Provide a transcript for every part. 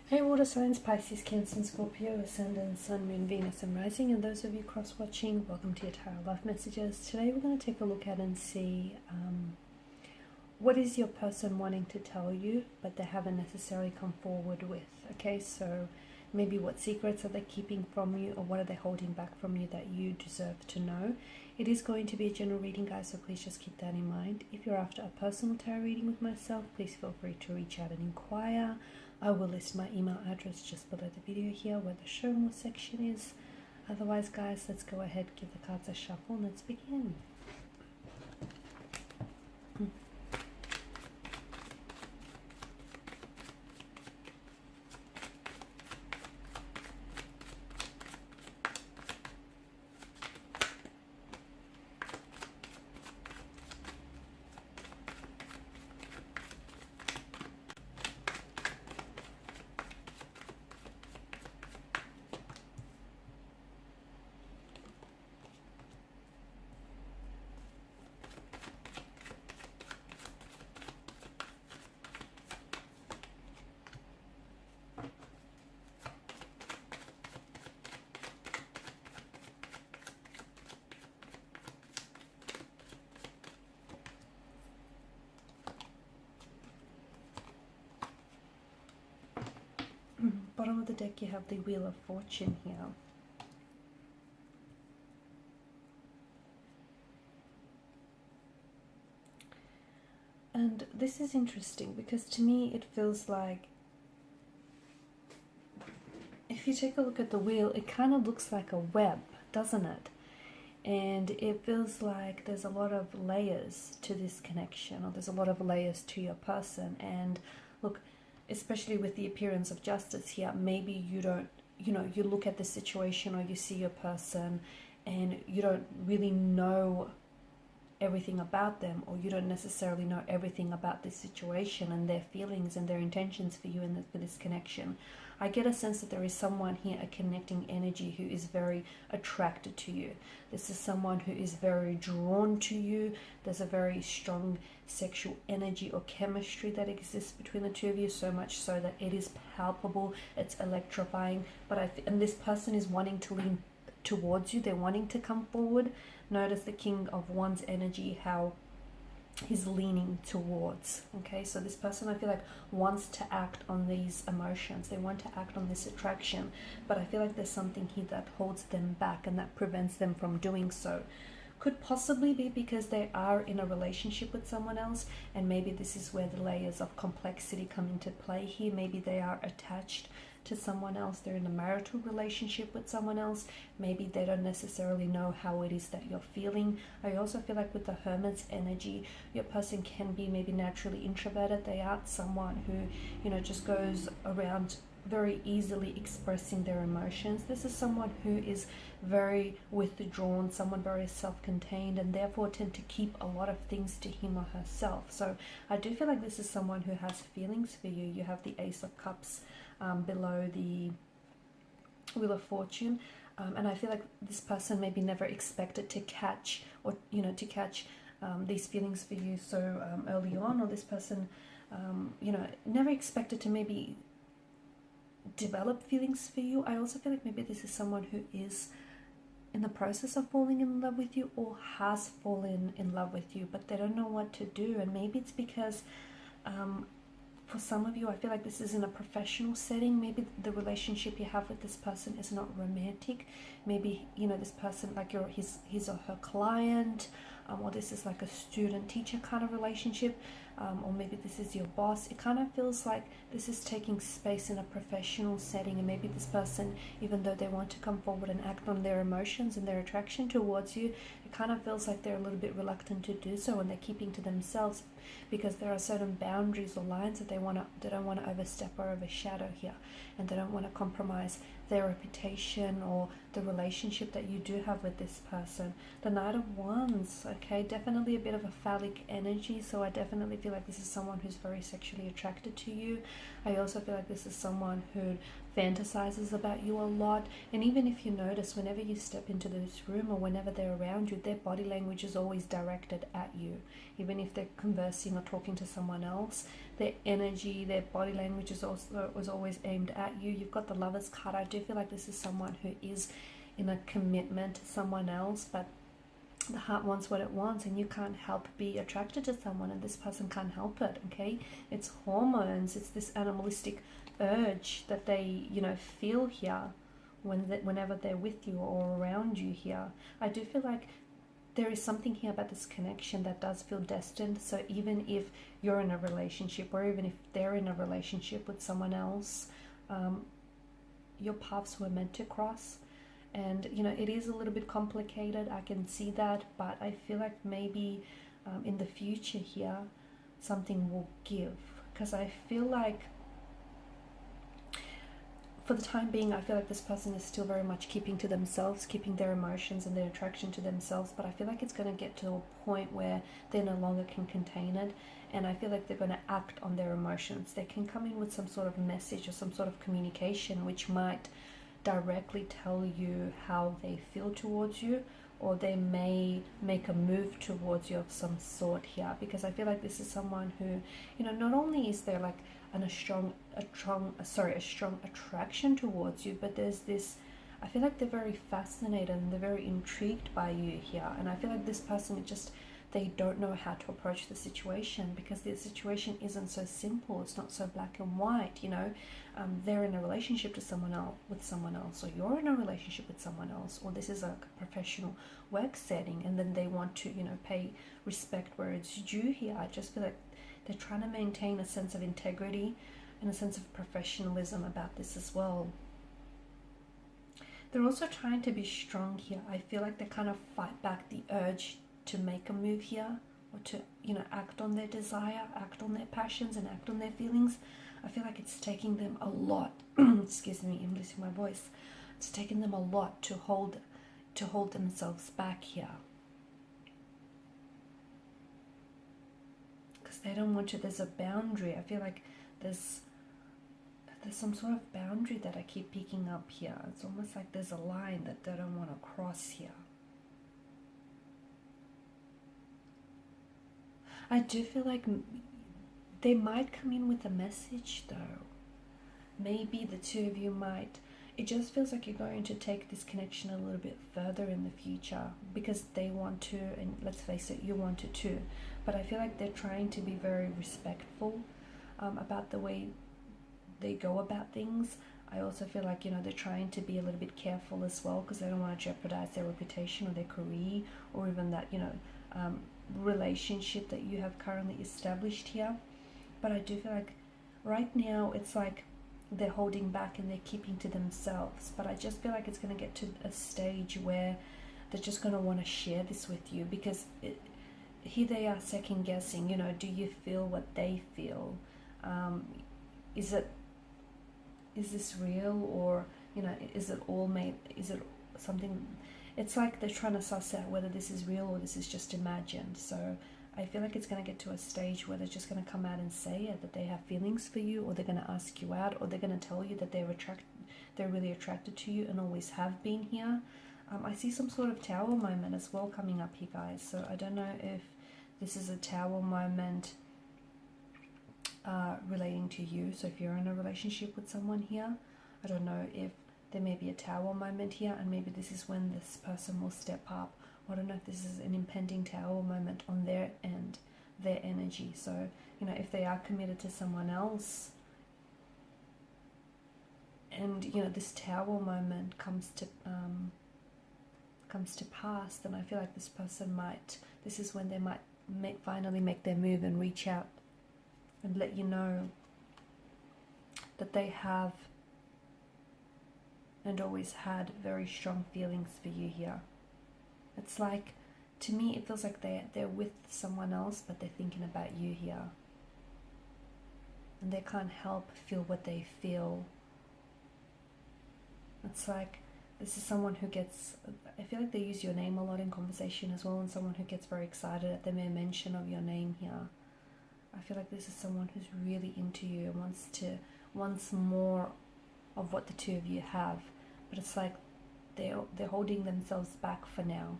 Hey water signs, Pisces, Cancer, and Scorpio, Ascendant, Sun, Moon, Venus, and Rising, and those of you cross-watching, welcome to your Tarot Love Messages. Today we're going to take a look at and see what is your person wanting to tell you, but they haven't necessarily come forward with. Okay, so maybe what secrets are they keeping from you, or what are they holding back from you that you deserve to know. It is going to be a general reading, guys, so please just keep that in mind. If you're after a personal tarot reading with myself, please feel free to reach out and inquire. I will list my email address just below the video here where the show more section is. Otherwise, guys, let's go ahead, give the cards a shuffle, and let's begin. Bottom of the deck, you have the Wheel of Fortune here. And this is interesting because to me it feels like, if you take a look at the wheel, it kind of looks like a web, doesn't it? And it feels like there's a lot of layers to this connection, or there's a lot of layers to your person. And look, especially with the appearance of justice here, maybe you don't, you look at the situation or you see your person and you don't really know everything about them, or you don't necessarily know everything about this situation and their feelings and their intentions for you and for this connection. I get a sense that there is someone here, a connecting energy, who is very attracted to you. This is someone who is very drawn to you. There's a very strong sexual energy or chemistry that exists between the two of you, so much so that it is palpable, it's electrifying. And this person is wanting to lean towards you. They're wanting to come forward. Notice the King of Wands energy, how he's leaning towards. Okay, so this person, I feel like, wants to act on these emotions. They want to act on this attraction, but I feel like there's something here that holds them back and that prevents them from doing so. Could possibly be because they are in a relationship with someone else, and maybe this is where the layers of complexity come into play here. Maybe they are attached to someone else, they're in a marital relationship with someone else. Maybe they don't necessarily know how it is that you're feeling. I also feel like with the Hermit's energy, your person can be maybe naturally introverted. They aren't someone who, just goes around very easily expressing their emotions. This is someone who is very withdrawn, someone very self-contained, and therefore tend to keep a lot of things to him or herself. So I do feel like this is someone who has feelings for you. You have the Ace of Cups below the Wheel of Fortune, and I feel like this person maybe never expected to catch, or these feelings for you so early on, or this person never expected to maybe develop feelings for you. I also feel like maybe this is someone who is in the process of falling in love with you, or has fallen in love with you, but they don't know what to do. And maybe it's because for some of you, I feel like this is in a professional setting. Maybe the relationship you have with this person is not romantic. Maybe, this person, like you're his or her client, or this is like a student-teacher kind of relationship, or maybe this is your boss. It kind of feels like this is taking space in a professional setting, and maybe this person, even though they want to come forward and act on their emotions and their attraction towards you, it kind of feels like they're a little bit reluctant to do so, and they're keeping to themselves because there are certain boundaries or lines that they don't want to overstep or overshadow here, and they don't want to compromise their reputation or the relationship that you do have with this person. The Knight of Wands, okay, definitely a bit of a phallic energy, so I definitely feel like this is someone who's very sexually attracted to you. I also feel like this is someone who fantasizes about you a lot, and even if you notice, whenever you step into this room or whenever they're around you, you, their body language is always directed at you. Even if they're conversing or talking to someone else, their energy, their body language is always aimed at you. You've got the Lovers card. I do feel like this is someone who is in a commitment to someone else, but the heart wants what it wants, and you can't help be attracted to someone, and this person can't help it. Okay, it's hormones, it's this animalistic urge that they, you know, feel here whenever they're with you or around you here. I do feel like there is something here about this connection that does feel destined. So even if you're in a relationship, or even if they're in a relationship with someone else, your paths were meant to cross. And you know, it is a little bit complicated, I can see that, but I feel like maybe in the future here something will give, because I feel like for the time being, I feel like this person is still very much keeping to themselves, keeping their emotions and their attraction to themselves, but I feel like it's going to get to a point where they no longer can contain it, and I feel like they're going to act on their emotions. They can come in with some sort of message or some sort of communication which might directly tell you how they feel towards you, or they may make a move towards you of some sort here, because I feel like this is someone who, you know, not only is there like a strong attraction towards you, but there's this, I feel like they're very fascinated and they're very intrigued by you here. And I feel like this person just, they don't know how to approach the situation, because the situation isn't so simple. It's not so black and white, you know. They're in a relationship with someone else, or you're in a relationship with someone else, or this is a professional work setting, and then they want to, you know, pay respect where it's due here. I just feel like they're trying to maintain a sense of integrity and a sense of professionalism about this as well. They're also trying to be strong here. I feel like they kind of fight back the urge to make a move here, or to, you know, act on their desire, act on their passions, and act on their feelings. I feel like it's taking them a lot excuse me, I'm losing my voice. It's taking them a lot to hold themselves back here, because they don't want to. There's a boundary. I feel like there's some sort of boundary that I keep picking up here. It's almost like there's a line that they don't want to cross here. I do feel like they might come in with a message though. Maybe the two of you might, it just feels like you're going to take this connection a little bit further in the future, because they want to, and let's face it, you want to too. But I feel like they're trying to be very respectful about the way they go about things. I also feel like, you know, they're trying to be a little bit careful as well, because they don't want to jeopardize their reputation or their career, or even that, you know, relationship that you have currently established here. But I do feel like right now it's like they're holding back and they're keeping to themselves, but I just feel like it's going to get to a stage where they're just going to want to share this with you, because here they are second guessing, you know, do you feel what they feel? Is this real, or, you know, is it all made, is it something? It's like they're trying to suss out whether this is real or this is just imagined. So I feel like it's going to get to a stage where they're just going to come out and say it, that they have feelings for you, or they're going to ask you out, or they're going to tell you that they're really attracted to you and always have been here. I see some sort of tower moment as well coming up here, guys. So I don't know if this is a tower moment relating to you. So if you're in a relationship with someone here, I don't know if there may be a tower moment here, and maybe this is when this person will step up. I don't know if this is an impending tower moment on their end, their energy. So, you know, if they are committed to someone else, and, you know, this tower moment comes to pass, then I feel like this person might, this is when they might finally make their move and reach out and let you know that they have and always had very strong feelings for you here. It's like, to me, it feels like they're with someone else, but they're thinking about you here. And they can't help feel what they feel. It's like, this is someone who gets, I feel like they use your name a lot in conversation as well, and someone who gets very excited at the mere mention of your name here. I feel like this is someone who's really into you and wants more of what the two of you have. But it's like they're holding themselves back for now.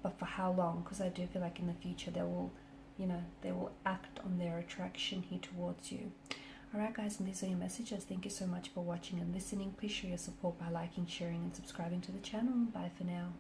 but for how long? Because I do feel like in the future they will, you know, they will act on their attraction here towards you. Alright guys, and these are your messages. Thank you so much for watching and listening. Please show your support by liking, sharing and subscribing to the channel. Bye for now.